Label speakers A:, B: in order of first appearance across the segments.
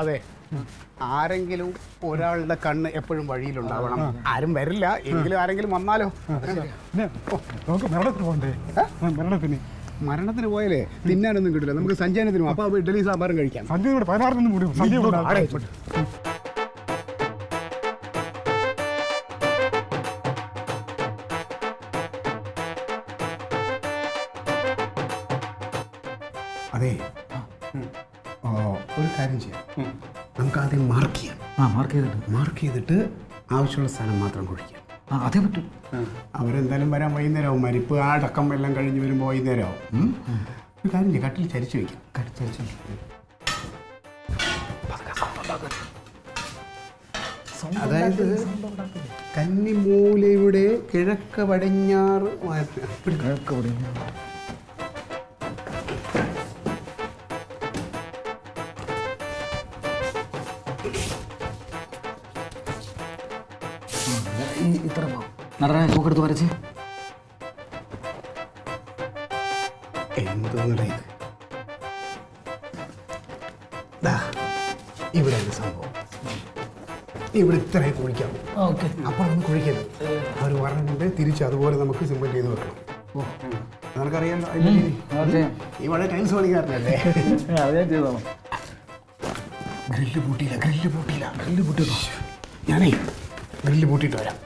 A: അതെ, ആരെങ്കിലും ഒരാളുടെ കണ്ണ് എപ്പോഴും വഴിയിലുണ്ടാവണം. ആരും വരില്ല, എങ്കിലും ആരെങ്കിലും വന്നാലോ.
B: നമുക്ക് മരണത്തിന് പോകണ്ടേ?
A: മരണത്തിന് പോയാലേ തിന്നാനൊന്നും കിട്ടില്ല. നമുക്ക് സഞ്ചയനത്തിനും അപ്പൊ ഇഡ്ഡലി സാമ്പാറും കഴിക്കാം.
B: സഞ്ജയ് 16 കൂടി
A: അതെ, ഒരു കാര്യം ചെയ്യാം. നമുക്ക് ആദ്യം മാർക്ക് ചെയ്തിട്ട് ആവശ്യമുള്ള സ്ഥലം മാത്രം കുഴിക്കാം.
C: അതേ പറ്റും.
A: അവരെന്തായാലും വരാൻ വൈകുന്നേരമാവും. മരിപ്പ് ആ അടക്കം എല്ലാം കഴിഞ്ഞ് വരുമ്പോൾ വൈകുന്നേരമാവും. ഒരു കാര്യം ചെയ്യാം, കട്ടിൽ ചരിച്ചു വയ്ക്കാം. അതായത് കന്നിമൂലയുടെ കിഴക്ക് പടിഞ്ഞാറ്
C: ഇത്ര നടരാജ നോക്കെടുത്ത് വരച്ച്
A: എന്തോന്നട ഇത്? ഇവിടെ സംഭവം ഇവിടെ ഇത്രയും കുഴിക്കാം. അപ്പോൾ ഒന്ന് കുഴിക്കരുത്. അവർ പറഞ്ഞിട്ട് തിരിച്ച് അതുപോലെ നമുക്ക് സിമ്പൽ ചെയ്ത് വെക്കണം. നിനക്കറിയാലോ ഈ വളരെ ടൈൽസ് പണിക്കാരനല്ലേ? ഗ്രില്ല് പൂട്ടിയില്ല. ഞാനേ ഗ്രില്ല് പൂട്ടിയിട്ട് വരാം.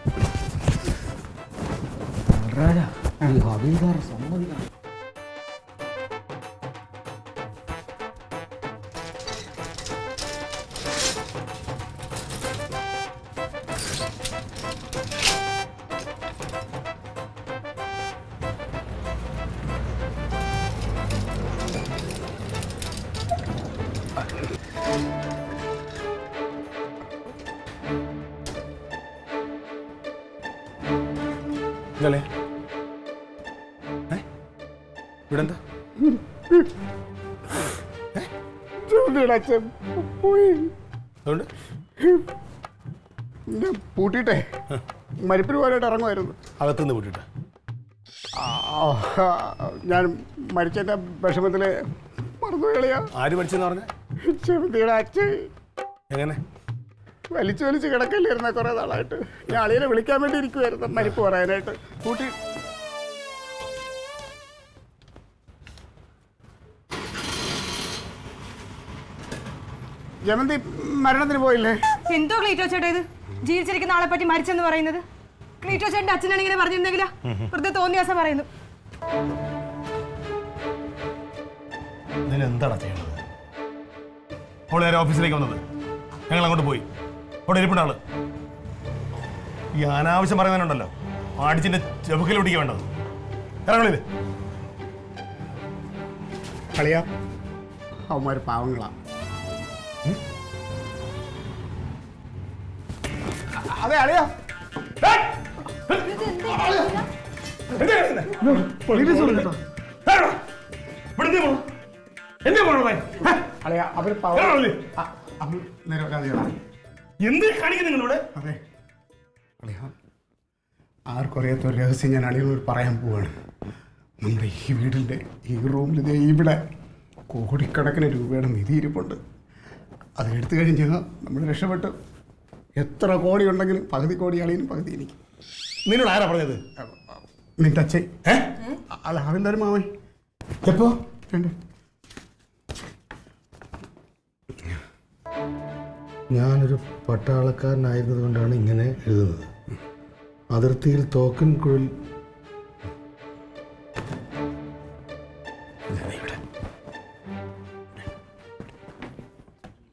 C: സമ്മതിക്കണം.
D: ഇവിടെന്താ അതുകൊണ്ട്
A: പൂട്ടിയിട്ടേ മരിപ്പിന് പോലായിട്ട് ഇറങ്ങുമായിരുന്നു.
D: അകത്തുനിന്ന് പൂട്ടിയിട്ട്
A: ഞാൻ മരിച്ചതിന്റെ വിഷമത്തില് മറന്നു കളിയാ.
D: ആര് പഠിച്ചെന്ന് പറഞ്ഞ?
A: ചെറുതിയുടെ അച്ഛൻ
D: എങ്ങനെ
A: വലിച്ചു കിടക്കല്ലായിരുന്ന കുറെ നാളായിട്ട്. ഞാൻ അളിയനെ വിളിക്കാൻ വേണ്ടി ഇരിക്കുമായിരുന്നു മരിപ്പ് പറയാനായിട്ട്. കൂട്ടി ജമന്തി മരണത്തിന് പോയില്ലേ?
E: എന്തോ ക്ലീറ്റോ ചേട്ടാ ഇത്? ജീവിച്ചിരിക്കുന്ന ആളെ പറ്റി മരിച്ചെന്ന് പറയുന്നത്? ക്ലീറ്റോ ചേട്ടന്റെ അച്ഛനാണ് ഇങ്ങനെ പറഞ്ഞിരുന്നെങ്കിലാ? വെറുതെ തോന്നിയാസം പറയുന്നു.
D: എന്താടാ ചെയ്യണത്? അവൾ നേരെ ഓഫീസിലേക്ക് വന്നത്, ഞങ്ങൾ അങ്ങോട്ട് പോയി. അവിടെ ഇരിപ്പുണ്ട് ആള്. ഈ അനാവശ്യം പറയുന്നതിനുണ്ടല്ലോ, അടിച്ചിന്റെ ചെവുക്കിൽ പിടിക്കാൻ വേണ്ടത്. ഇറങ്ങളിത്
A: കളിയാ. അവന്മാര് പാവങ്ങളാ. അതെ അളിയാ, അവര്
D: എന്ത് കാണിക്കും നിങ്ങളിവിടെ?
A: അതെ അളിയാ, ആർക്കറിയാത്തൊരു രഹസ്യം ഞാൻ അളിയോട് പറയാൻ പോവാണ്. നമ്മുടെ ഈ വീടിൻ്റെ ഈ റൂമിൽ ഇവിടെ കോടിക്കണക്കിന് രൂപയുടെ നിധി ഇരിപ്പുണ്ട്. അതിനെടുത്തു കഴിഞ്ഞാൽ നമ്മൾ രക്ഷപ്പെട്ട്. എത്ര കോടി ഉണ്ടെങ്കിലും പകുതി കോടി അളിയനും പകുതി എനിക്ക്.
D: നിന്നോട് ആരാ പറഞ്ഞത്?
A: നിന്റെ അച്ഛൻ. അല്ല, അവൻ്റെ ഒരു മാമൻ.
D: എപ്പോ?
F: ഞാനൊരു പട്ടാളക്കാരനായിരുന്നത് കൊണ്ടാണ് ഇങ്ങനെ എഴുതുന്നത്. അതിർത്തിയിൽ തോക്കൻ കുഴൽ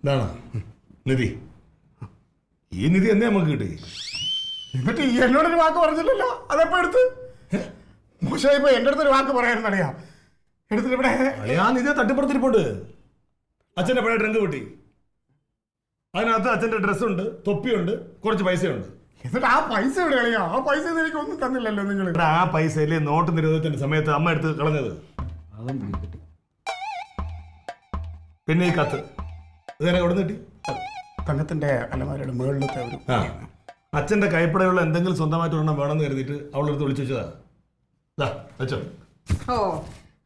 D: ഇതാണോ നിധി? ഈ നിധി എന്തേ നമുക്ക് കിട്ടി?
A: എന്നിട്ട് ഈ എന്നോടൊരു വാക്ക് പറഞ്ഞില്ലല്ലോ. അതെപ്പോ എടുത്ത്? മോശമായിപ്പോ എൻ്റെ അടുത്തൊരു വാക്ക് പറയാറുണ്ടറിയാ. എടുത്തിട്ട് ഇവിടെ
D: ആ നിധി തട്ടിപ്പുറത്തിരിപ്പുണ്ട്. അച്ഛൻ്റെ പഴയ ട്രങ്ക് കിട്ടി. അതിനകത്ത് അച്ഛൻ്റെ ഡ്രസ്സുണ്ട്, തൊപ്പിയുണ്ട്, കുറച്ച് പൈസയുണ്ട്.
A: എന്നിട്ട് ആ പൈസ എവിടെ കളിയാ? ആ പൈസ എനിക്ക് ഒന്നും തന്നില്ലല്ലോ നിങ്ങൾ.
D: ആ പൈസയില് നോട്ട് നിരോധനത്തിന്റെ സമയത്ത് അമ്മ എടുത്ത് കളഞ്ഞത്. പിന്നെ ഈ കത്ത് ഇതെന്നെ എവിടെ കിട്ടി?
A: തങ്കത്തിന്റെ അലമാരയുടെ മുകളിലത്തെ ഒരു
D: അച്ഛന്റെ കൈപ്പടയുള്ള എന്തെങ്കിലും സ്വന്തമായിട്ട് ഒരെണ്ണം വേണമെന്ന് കരുതിയിട്ട് അവളെടുത്ത് വിളിച്ചു വെച്ചതാ. വെച്ചോ.
E: ഓ,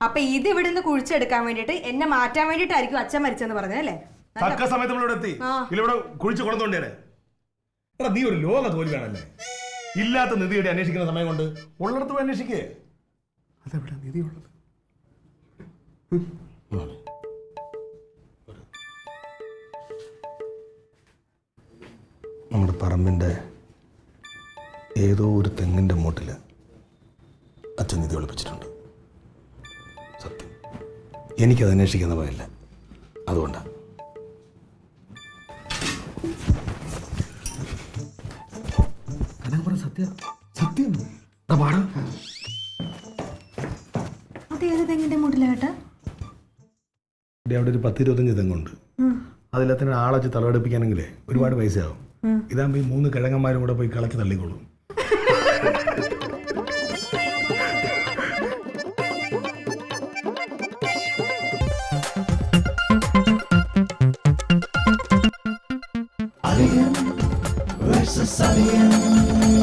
E: അപ്പൊ ഇത് ഇവിടുന്ന് കുഴിച്ചെടുക്കാൻ വേണ്ടിട്ട് എന്നെ മാറ്റാൻ വേണ്ടിട്ടായിരിക്കും അച്ഛൻ മരിച്ചെന്ന് പറഞ്ഞല്ലേ?
D: തക്ക സമയത്ത് നമ്മളിവിടെ എത്തി ഇതിലൂടെ കുഴിച്ച് കൊണ്ടുകൊണ്ടേനെ. എടാ നീ ഒരു ലോക തോൽവിയാണല്ലേ. ഇല്ലാത്ത നിധിയുടെ അന്വേഷിക്കുന്ന സമയം കൊണ്ട് ഉള്ളിടത്ത് പോയി അന്വേഷിക്കേ.
A: അതെവിടെ നിധിയുള്ളത്?
F: നമ്മുടെ പറമ്പിൻ്റെ ഏതോ ഒരു തെങ്ങിൻ്റെ മൂട്ടിൽ അച്ഛൻ നിധി ഒളിപ്പിച്ചിട്ടുണ്ട്. സത്യം, എനിക്കത് അന്വേഷിക്കുന്ന പോയല്ല, അതുകൊണ്ടാണ്.
C: കനക പറഞ്ഞ സത്യം.
A: സത്യം.
C: പാടാ.
E: അത് ഏത് തെങ്ങിന്റെ മൂട്ടിലാ കേട്ടാ?
F: അവിടെ ഒരു 10-25 തെങ്ങുണ്ട്. അതിലെത്തിന് ആളച്ച് തലവെടുപ്പിക്കാനെങ്കിലേ ഒരുപാട് പൈസയാവും. ഇതാകുമ്പോൾ ഈ 3 കിഴങ്ങന്മാരും കൂടെ പോയി കളക്കി തള്ളിക്കോളും.
G: Alien versus Alien.